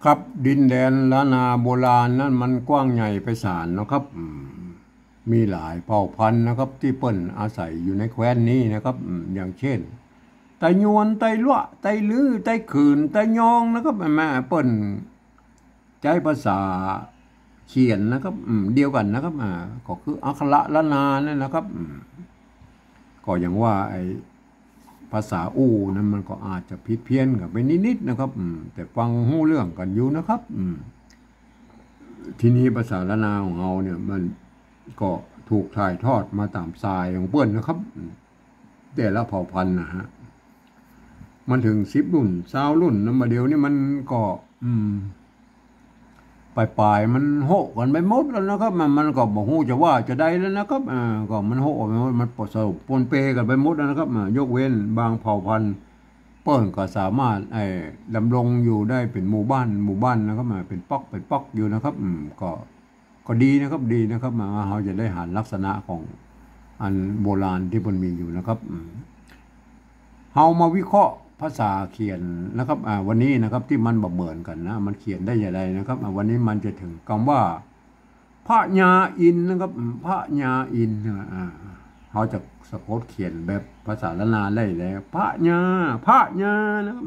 ครับดินแดนล้านนาโบราณนั้นมันกว้างใหญ่ไพศาลนะครับมีหลายเผ่าพันธุ์นะครับที่เปิ้นอาศัยอยู่ในแคว้นนี้นะครับอย่างเช่นไตยวนไตลั่วไตลือไตขืนไตยองนะครับแม่เปิ้นใช้ภาษาเขียนนะครับเดียวกันนะครับก็คืออักขระล้านนานั่นนะครับก็อย่างว่าไอภาษานั้นมันก็อาจจะผิดเพี้ยนกันไปนิดๆนะครับแต่ฟังหู้เรื่องกันอยู่นะครับทีนี้ภาษาล้านนาของเราเนี่ยมันก็ถูกถ่ายทอดมาตามสายของเปิ้นนะครับแต่ละเผ่าพันธุ์นะฮะมันถึง10 รุ่น20 รุ่นนะมาเดียวนี่มันก็ปลายมันโหกันไปหมดแล้วนะครับมันก็บอกฮู้จะว่าจะได้แล้วนะครับก็มันโหมันปสรุปปนเปกันไปหมดแล้วนะครับยกเว้นบางเผ่าพันธุ์เปิ้นก็สามารถดำรงอยู่ได้เป็นหมู่บ้านนะครับเป็นป๊อกอยู่นะครับก็ดีนะครับดีนะครับเราจะได้หันลักษณะของอันโบราณที่มันมีอยู่นะครับเฮามาวิเคราะห์ภาษาเขียนนะครับวันนี้นะครับที่มันบ่เหมือนกันนะมันเขียนได้อย่างไรนะครับวันนี้มันจะถึงคำว่าพระญาอินนะครับพระญาอินเขาจะสะกดเขียนแบบภาษาล้านนาได้แล้วพระญานะครับ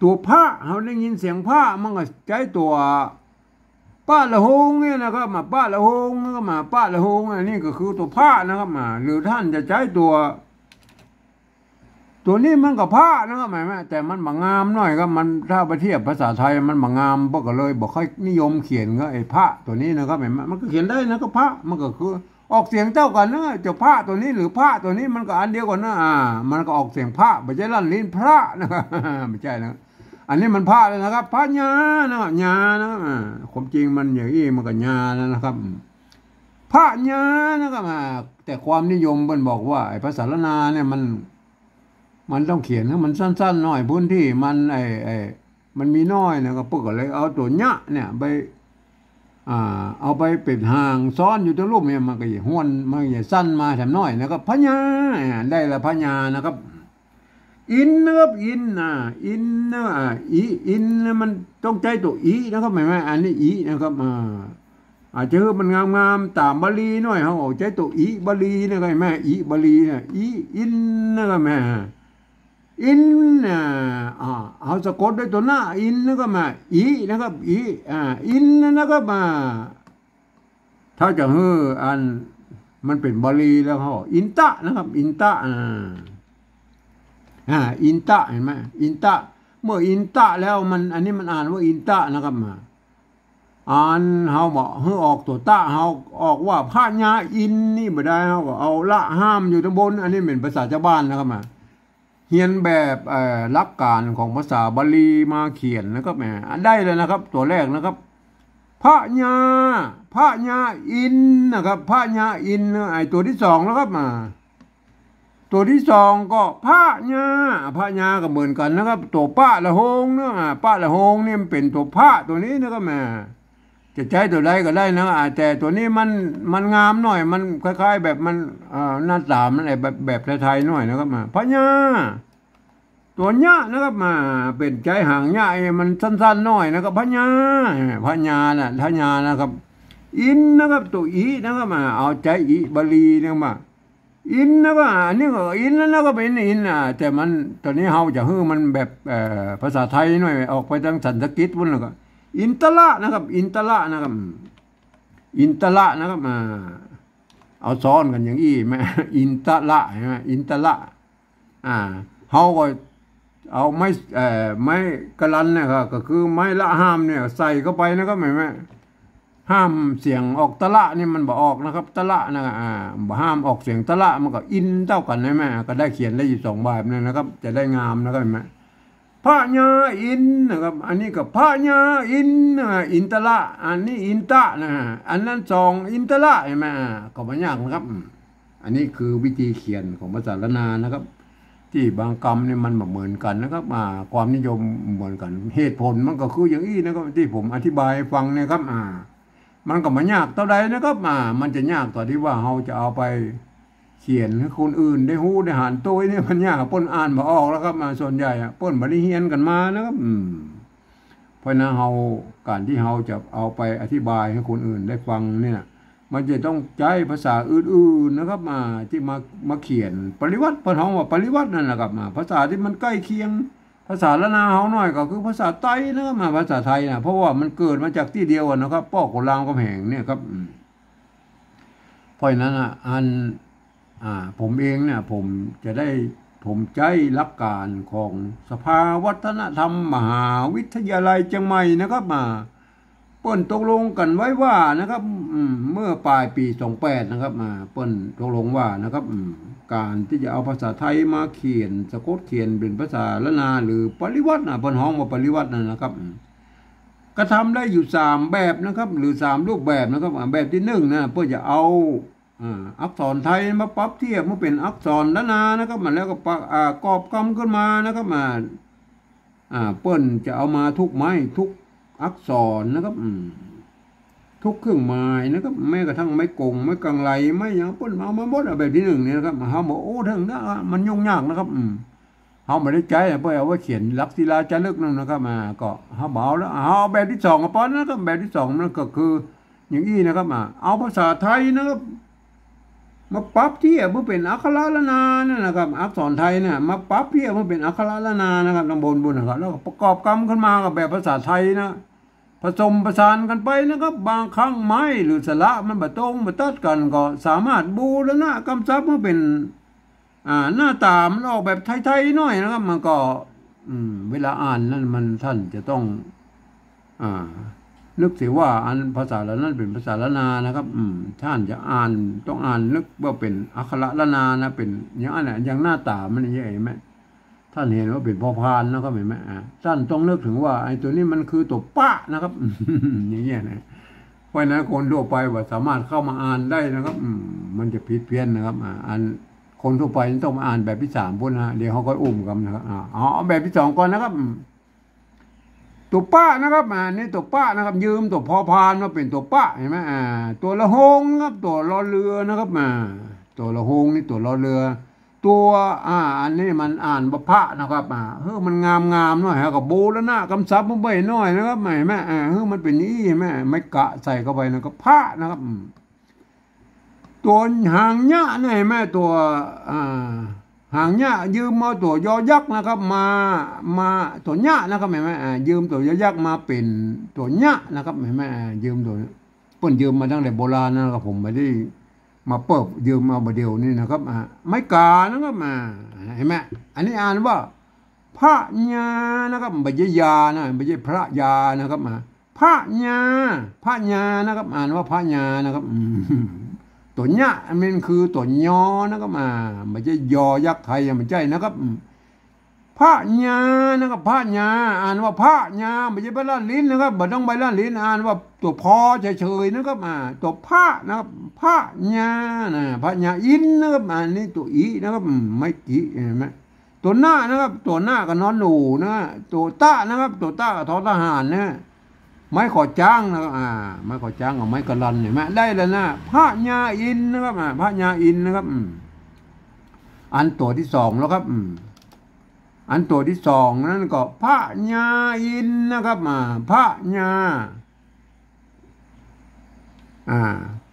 ตัวพระเขาได้ยินเสียงพระมันก็ใช้ตัวป้าละหงเนี่ยนะครับป้าละหงนะครับป้าละหงนี่ก็คือตัวพระนะครับหรือท่านจะใช้ตัวนี้มันก็ผ้านะครับแม่แต่มันบางงามหน่อยครับมันถ้าไปเทียบภาษาไทยมันบางงามพวกก็เลยบอกค่อยนิยมเขียนก็ไอ้ผ้าตัวนี้นะครับแม่มันก็เขียนได้นะก็ผ้ามันก็คือออกเสียงเท่ากันนะจะผ้าตัวนี้หรือผ้าตัวนี้มันก็อันเดียวกันนะมันก็ออกเสียงผ้าไม่ใช่ลั่นลิ้นพระนะครับไม่ใช่นะอันนี้มันผ้าเลยนะครับผ้าญานะครับญานะครับความจริงมันอย่างนี้มันก็ญานะครับผ้าญานะครับแต่ความนิยมมันบอกว่าไอ้ภาษาล้านนาเนี่ยมันต้องเขียนให้มันสั้นๆหน่อยพื้นที่มันมันมีน้อยนะครับพวกก็เลยเอาตัวญะเนี่ยไปเอาไปปิดห่างซ้อนอยู่ตัวรูปเนี่ยมันก็อย่าห้วนมันอย่าสั้นมาแถมน้อยนะครับพญาได้ละพญานะครับอินนะครับอินนะอินมันต้องใจตัวอีนะครับไม่อันนี้อีนะครับอาจจะมันงามตามบาลีหน่อยเขาใจตัวอีบาลีนะครับแม่อีบาลีเนี่ยอินนะครับแม่อินเอาสะกดด้วยตัวหน้าอินนะครับมาอีนะครับอินนะครับมาถ้าจะอันมันเป็นบาลีแล้วเขาอินตะนะครับอินตะอินตะเห็นไหมอินตะเมื่ออินตะแล้วมันอันนี้มันอ่านว่าอินตะนะครับมาอ่านเขาบอกออกตัวตะเขาออกว่าพระญาอินนี่ไม่ได้เขาก็เอาละห้ามอยู่ตรงบนอันนี้เป็นภาษาชาวบ้านนะครับมาเขียนแบบหลักการของภาษาบาลีมาเขียนนะครับแหมได้เลยนะครับตัวแรกนะครับพระญาอินนะครับพระญาอินตัวที่สองนะครับตัวที่สองก็พระญาก็เหมือนกันนะครับตัวป้าละหงเนี่ยป้าละหงนี่มันเป็นตัวพระตัวนี้นะครับแหมจะใช้ตัวใดก็ได้นะแต่ตัวนี้มันงามหน่อยมันคล้ายๆแบบมันหน้าตามันอะไรแบบไทยๆหน่อยนะครับพญาตัวญะนะครับเป็นใจห่างญะมันสั้นๆหน่อยนะครับพญาน่ะพญานะครับอินนะครับตัวอีนะครับเอาใจอีบาลีนะครับอินนะครับอันนี้ก็อินแล้วก็เป็นอินแต่มันตอนนี้เราจะมันแบบภาษาไทยหน่อยออกไปทางสันสกฤตพุ่นแล้วก็อินตละนะครับอินตละนะครับอินตละนะครับเอาซ้อนกันอย่างอี้แม่อินตละใช่ไหมอินตละเขาก็เอาไม้กระลันเนี่ยก็คือไม้ละห้ามเนี่ยใส่เข้าไปนะครับแม่ห้ามเสียงออกตละนี่มันบ่ออกนะครับตละนะบ่ห้ามออกเสียงตละมันก็อินเท่ากันใช่ไหมก็ได้เขียนได้อยู่2 แบบนี่นะครับจะได้งามนะครับแม่พระญาอินนะครับอันนี้ก็พระญาอินอินตละอันนี้อินตะนะอันนั้น2อินตละใช่ไหมก็ไม่ยากนะครับอันนี้คือวิธีเขียนของภาษาล้านนานะครับที่บางคำเนี่ยมันเหมือนกันนะครับความนิยมเหมือนกันเหตุผลมันก็คืออย่างนี้นะครับที่ผมอธิบายฟังเนี่ยครับมันก็ไม่ยากเท่าใดนะครับมันจะยากต่อที่ว่าเราจะเอาไปเขียนให้คนอื่นได้ฮู้ได้หันตัวนี่มันยากป้นอ่านมาออกแล้วครับส่วนใหญ่ป้นบริเฮียนกันมานะครับ เพราะนั้นการที่เราจะเอาไปอธิบายให้คนอื่นได้ฟังเนี่ยมันจะต้องใช้ภาษาอื่นๆนะครับมาที่มาเขียนปริวัติพระท้องว่าปริวัตินั่นแหละครับมาภาษาที่มันใกล้เคียงภาษาละนาเฮาหน่อยก็คือภาษาไต้นะครับมาภาษาไทยนะเพราะว่ามันเกิดมาจากที่เดียวกันนะครับป้อกุลามกำแหงเนี่ยครับเพราะฉะนั้นผมเองเนี่ยผมใจหลักการของสภาวัฒนธรรมมหาวิทยาลัยเชียงใหม่นะครับมาเปิ้นตกลงกันไว้ว่านะครับเมื่อปลายปี28นะครับมาเปิ้นตกลงว่านะครับการที่จะเอาภาษาไทยมาเขียนสะกดเขียนเป็นภาษาละนาหรือปริวัติเปิ้นฮ้องว่าปริวัตินั่นนะครับกระทำได้อยู่3แบบนะครับหรือ3รูปแบบนะครับแบบที่1นะเพื่อจะเอาอักษรไทยมาปรับเทียบมาเป็นอักษรละนานะครับมาแล้วก็กอบกำขึ้นมานะครับมาเปิ้นจะเอามาทุกไม้ทุกอักษรนะครับทุกเครื่องหมายนะครับแม้กระทั่งไม้กงไม้กังไลไม้ยังเปิ้นเอามาหมดแบบที่1เนี่ยนะครับเฮาบอกโอ้ถึงนะมันยุ่งยากนะครับเฮาไม่ได้ใจเพื่อเอาไว้เขียนลักษิลาจารึกนั่นนะครับก็เฮาเบาแล้วเฮาแบบที่2ก็ป้อนนะครับแบบที่2นั่นก็คืออย่างนี้นะครับเอาภาษาไทยนะครับมาปรับเทียบเพื่อเป็นอักขระละนาเนี่ยนะครับอักษรไทยเนี่ยมาปรับเทียบเพื่อเป็นอักขระละนานะครับตำบลบุญนะครับแล้วก็ประกอบกรรมขึ้นมากับแบบภาษาไทยนะผสมประสานกันไปนะครับบางครั้งไม้หรือสระมันบะตรงบะตัดกันก็สามารถบูรณะกำซับเพื่อเป็นหน้าตามันออกแบบไทยๆหน่อยนะครับมันก็เวลาอ่านนั่นมันท่านจะต้องนึกเสียว่าภาษาละนั้นเป็นภาษาละนานะครับท่านจะต้องอ่านนึกว่าเป็นอักขระละนานะเป็นอย่างนั้นอย่างหน้าตามันอย่างไรไหมท่านเห็นว่าเป็นพอพานนะครับเห็นไหมท่านต้องนึกถึงว่าไอ้ตัวนี้มันคือตัวป้านะครับอย่างเงี้ยนะเพราะนั้นคนทั่วไปว่าสามารถเข้ามาอ่านได้นะครับมันจะผิดเพี้ยนนะครับคนทั่วไปต้องมาอ่านแบบที่3พุ่นนะเดี๋ยวเขาก็อุ้มกันนะครับเอาแบบที่2ก่อนนะครับตัวป้านะครับนี่ตัวป้านะครับยืมตัวพอพานมาเป็นตัวป้าเห็นไหมตัวละหงครับตัวรอเรือนะครับตัวละหงนี่ตัวรอเรือตัวอันนี้มันอ่านบพะนะครับมันงามหน่อยกับโบแล้วหน้ากำซับมันใบหน่อยนะครับเห็นไหมมันเป็นนี้เห็นไหมไม่กะใส่เข้าไปนะครับพระนะครับตัวหางหญ้าเนี่ยเห็นไหมตัวหางหญ้ายืมมาตัวยอยักษ์นะครับมาตัวหญ้านะครับเห็นไหมยืมตัวยอยักษ์มาเป็นตัวหญ้านะครับเห็นไหมยืมตัวเปิ้นยืมมาตั้งแต่โบราณนะครับผมไม่ได้มาเปิบยืมมาบ่เดียวนี่นะครับไม่กานะครับเห็นไหมอันนี้อ่านว่าพระญานะครับไม่ใช่ยานะไม่ใช่พระยานะครับพระญานะครับอ่านว่าพระญานะครับตัวเนี้ยมันคือตัวยอนะครับไม่ใช่ยอยักษ์ไทยไม่ใช่นะครับพระญานะครับพระญาอ่านว่าพระญาไม่ใช่ใบล้านลิ้นนะครับไม่ต้องใบล้านลิ้นอ่านว่าตัวพอเฉยๆนะครับตัวพระนะครับพระญาพระญาอินนะครับนี่ตัวอีนะครับไม่กี่เห็นไหมตัวหน้านะครับตัวหน้ากับนอนหนูนะตัวตานะครับตัวตากับทอทหารนะไม้ขอจ้างนะครับไม้ขอจ้างกับไม้กระลันเห็นไหมได้แล้วนะพระญาอินนะครับพระญาอินนะครับอันตัวที่2แล้วครับอันตัวที่2นั่นก็พระญาอินนะครับพระญา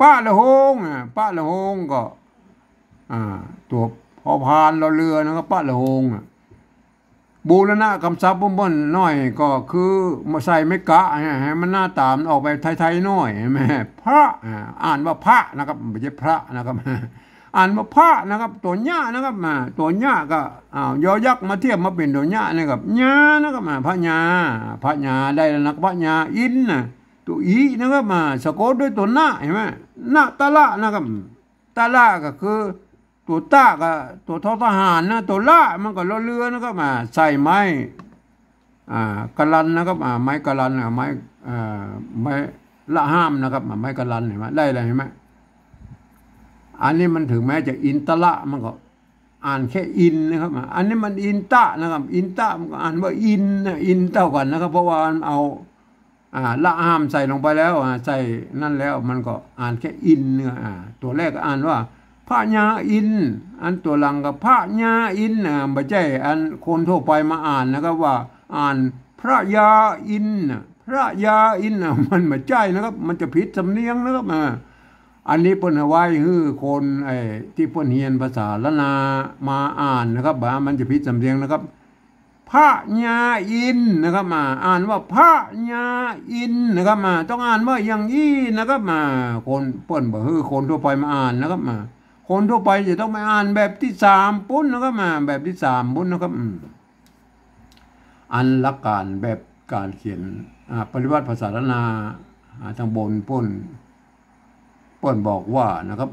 ป้าละหงป้าละหงก็ตัวพอพานเราเรือนะครับป้าละหงบูรณะคำศัพท์บ่นน้อยก็คือมาใส่ไม่กะให้มันหน้าตามออกไปไทยๆน้อยแม่พระอ่านว่าพระนะครับไม่ใช่พระนะครับอ่านว่าพระนะครับตัวหญ้านะครับตัวหญ้าก็ยอยักษ์มาเทียบมาเป็นตัวหญ้านะครับหญ้านะครับพระญาได้แล้วนะพระญาอินนะตัวอีนะครับสะกดด้วยตัวหน้าเห็นไหมหน้าตะละนะครับตะละก็คือตัวตากับตัวทหารนะตัวละมันก็เรือนะครับใส่ไม้กะลันนะครับไม้กะลันไม้ละห้ามนะครับไม้กะลันเห็นไหมได้เลยเห็นไหมอันนี้มันถึงแม้จะอินตะละมันก็อ่านแค่อินนะครับอันนี้มันอินตะนะครับอินตะมันก็อ่านว่าอินอินเท่ากันนะครับเพราะว่าเอาละห้ามใส่ลงไปแล้วใส่นั่นแล้วมันก็อ่านแค่อินเนื้อตัวแรกก็อ่านว่าพระญาอินอันตัวหลังกับพระญาอินไม่ใช่อันคนทั่วไปมาอ่านนะครับว่าอ่าน พระยาอินพระยาอินมันไม่ใช่นะครับมันจะผิดสำเนียงนะครับอันนี้เปิ้นเอาไว้คือคนที่เปิ้นเรียนภาษาละนามาอ่านนะครับมันจะผิดสำเนียงนะครับพระยาอินนะครับอ่านว่าพระยาอินนะครับต้องอ่านว่าอย่างนี้นะครับคนเปิ้นบ่คือคนทั่วไปมาอ่านนะครับคนทั่วไปจะต้องมาอ่านแบบที่3ปุ้นนะครับแบบที่3ปุ้นนะครับอันหลักการแบบการเขียนปริวัติภาษาละนาทางบนปุ้นบอกว่านะครับ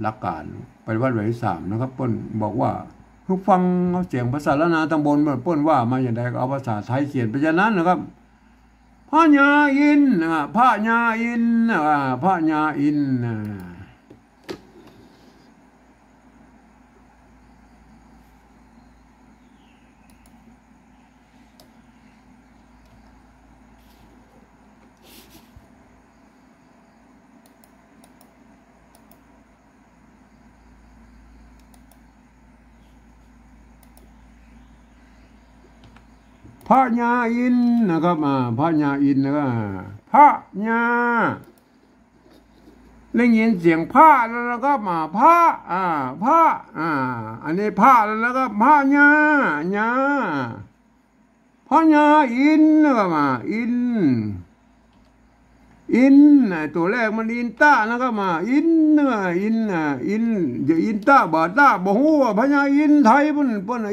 หลักการปริวัติแบบที่3นะครับปุ้นบอกว่าทุกฟังเสียงภาษาละนาทางบนปุ้นว่ามาอย่างไรก็เอาภาษาไทยเขียนไปอย่างนั้นนะครับพระยาอินพระยาอินพระยาอินพระญาอินนะครับพระญาอินนะครับพระญาได้ยินเสียงพระแล้วนะครับพระพระอันนี้พระแล้วก็พระญาพระญาอินนะครับอินตัวแรกมันอินตานะครับอินจะอินตาบาตาบ่ฮู้ว่าพระญาอินไทยเพิ่น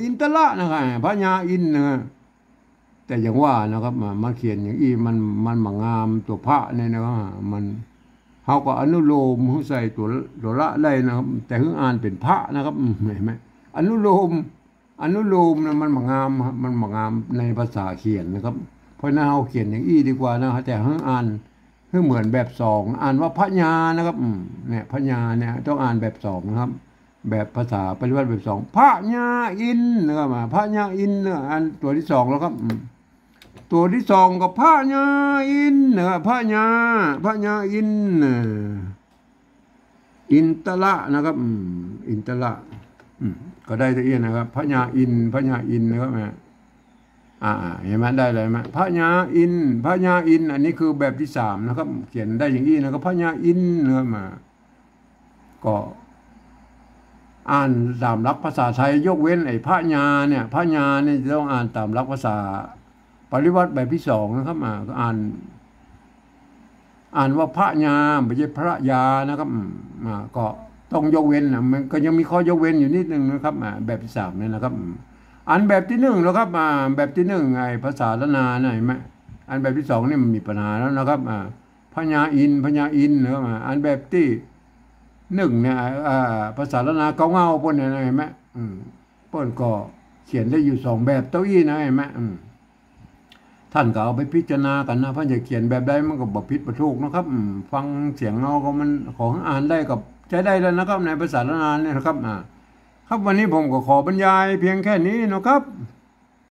อินตะละนะครับพระญาอินแต่อย่างว่านะครับมาเขียนอย่างอีมันมางามตัวพระเนี่ยนะครับมันเขาก็อนุโลมเขาใส่ตัวละได้นะครับแต่เพิ่งอ่านเป็นพระนะครับเห็นไหมอนุโลมนะมันมางามในภาษาเขียนนะครับเพราะนั้นเขาเขียนอย่างอีดีกว่านะแต่เพิ่งอ่านเพิ่งเหมือนแบบ2อ่านว่าพระญานะครับเนี่ยพระญาเนี่ยต้องอ่านแบบ2นะครับแบบภาษาปริวัติแบบ2พระญาอินนะครับพระญาอินอันตัวที่2แล้วครับตัวที่2กับพระญาอินนะครับพระญาอินอินตะละนะครับอินตะละก็ได้ตัวเองนะครับพระญาอินนะครับเห็นไหมได้เลยไหมพระญาอินอันนี้คือแบบที่3นะครับเขียนได้อย่างนี้นะครับพระญาอินนะครับก็อ่านตามหลักภาษาไทยยกเว้นพระญาเนี่ยจะต้องอ่านตามหลักภาษาปริวัติแบบที่2นะครับก็อ่านว่าพระญาไม่ใช่พระยานะครับก็ต้องยกเว้นมันก็ยังมีข้อยกเว้นอยู่นิดนึงนะครับแบบที่3เนี่ยนะครับอันแบบที่1นะครับแบบที่1ภาษาละนาเห็นไหมอันแบบที่2นี่มันมีปัญหาแล้วนะครับพระญาอินนะครับอันแบบที่1เนี่ยภาษาละนาเงาพวกนี้เห็นไหมพวกก็เขียนได้อยู่2แบบเต้าอี้นะเห็นไหมท่านก็เอาไปพิจารณากันนะพระจะเขียนแบบใดมันก็บ่ผิดบ่ถูกนะครับฟังเสียงเราก็มันของอ่านได้กับใช้ได้แล้วนะครับในภาษาละนาเนี่ยนะครับครับวันนี้ผมก็ขอบรรยายเพียงแค่นี้นะครับ